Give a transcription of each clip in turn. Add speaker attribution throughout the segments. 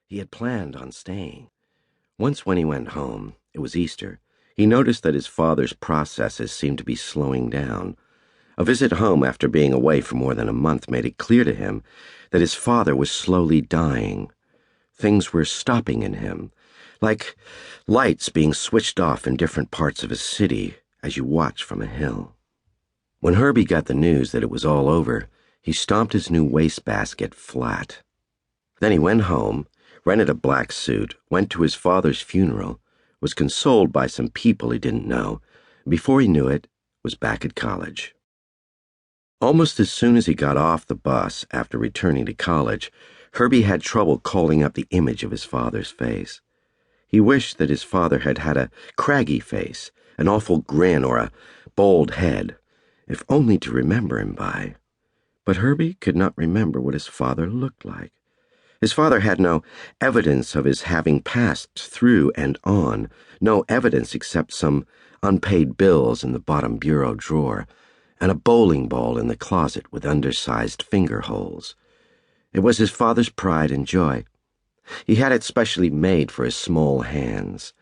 Speaker 1: He had planned on staying. Once when he went home, it was Easter, he noticed that his father's processes seemed to be slowing down. A visit home after being away for more than a month made it clear to him that his father was slowly dying. Things were stopping in him, like lights being switched off in different parts of a city as you watch from a hill. When Herbie got the news that it was all over, he stomped his new wastebasket flat. Then he went home, rented a black suit, went to his father's funeral, was consoled by some people he didn't know, and before he knew it, was back at college. Almost as soon as he got off the bus after returning to college, Herbie had trouble calling up the image of his father's face. He wished that his father had had a craggy face, an awful grin, or a bald head, if only to remember him by. But Herbie could not remember what his father looked like. His father had no evidence of his having passed through and on, no evidence except some unpaid bills in the bottom bureau drawer, and a bowling ball in the closet with undersized finger holes. It was his father's pride and joy. He had it specially made for his small hands.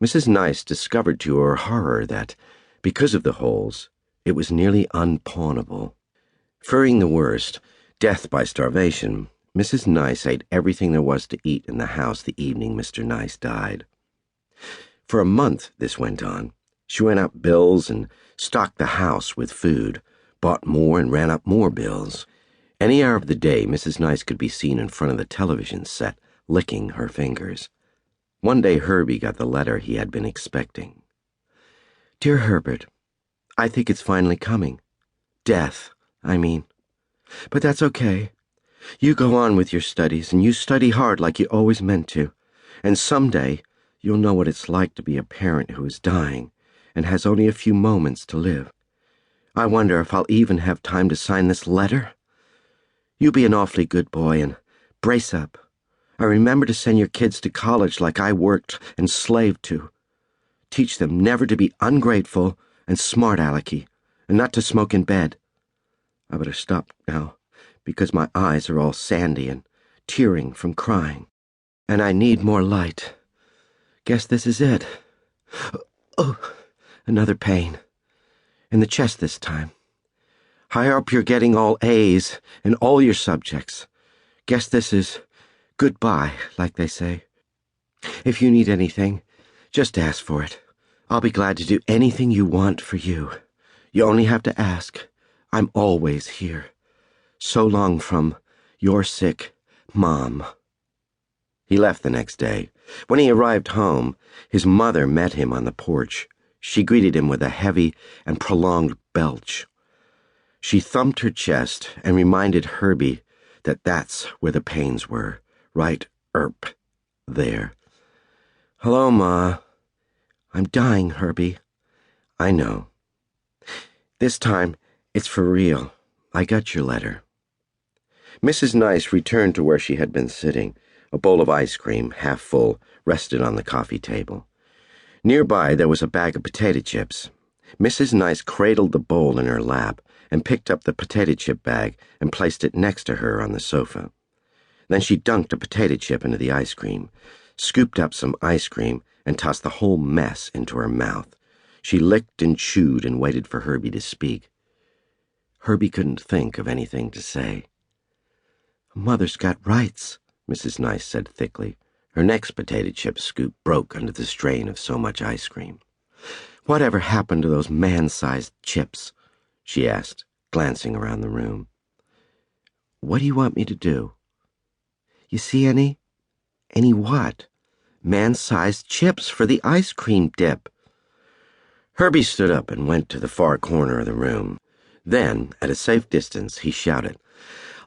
Speaker 1: Mrs. Gneiss discovered to her horror that, because of the holes, it was nearly unpawnable. Fearing the worst, death by starvation, Mrs. Gneiss ate everything there was to eat in the house the evening Mr. Gneiss died. For a month this went on. She ran up bills and stocked the house with food, bought more and ran up more bills. Any hour of the day, Mrs. Gneiss could be seen in front of the television set, licking her fingers. One day Herbie got the letter he had been expecting. Dear Herbert, I think it's finally coming. Death, I mean. But that's okay. You go on with your studies, and you study hard like you always meant to. And someday, you'll know what it's like to be a parent who is dying and has only a few moments to live. I wonder if I'll even have time to sign this letter. You be an awfully good boy and brace up. And remember to send your kids to college like I worked and slaved to. Teach them never to be ungrateful and smart-alecky, and not to smoke in bed. I better stop now, because my eyes are all sandy and tearing from crying, and I need more light. Guess this is it. Oh, another pain. In the chest this time. I hope you're getting all A's in all your subjects. Guess this is goodbye, like they say. If you need anything, just ask for it. I'll be glad to do anything you want for you. You only have to ask. I'm always here. So long from your sick Mom. He left the next day. When he arrived home, his mother met him on the porch. She greeted him with a heavy and prolonged belch. She thumped her chest and reminded Herbie that that's where the pains were, right there. Hello, Ma. I'm dying, Herbie. I know. This time, it's for real. I got your letter. Mrs. Gneiss returned to where she had been sitting. A bowl of ice cream, half full, rested on the coffee table. Nearby, there was a bag of potato chips. Mrs. Gneiss cradled the bowl in her lap and picked up the potato chip bag and placed it next to her on the sofa. Then she dunked a potato chip into the ice cream, scooped up some ice cream, and tossed the whole mess into her mouth. She licked and chewed and waited for Herbie to speak. Herbie couldn't think of anything to say. Mother's got rights, Mrs. Gneiss said thickly. Her next potato chip scoop broke under the strain of so much ice cream. Whatever happened to those man-sized chips? She asked, glancing around the room. What do you want me to do? You see any? Any what? Man-sized chips for the ice cream dip. Herbie stood up and went to the far corner of the room. Then, at a safe distance, he shouted,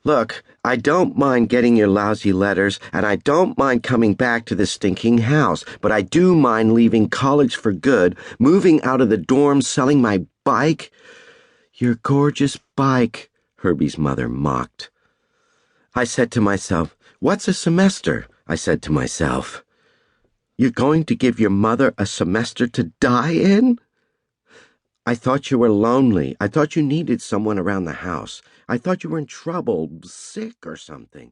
Speaker 1: Look, I don't mind getting your lousy letters, and I don't mind coming back to this stinking house, but I do mind leaving college for good, moving out of the dorm, selling my bike. Your gorgeous bike, Herbie's mother mocked. I said to myself, what's a semester? I said to myself. You're going to give your mother a semester to die in? I thought you were lonely. I thought you needed someone around the house. I thought you were in trouble, sick or something.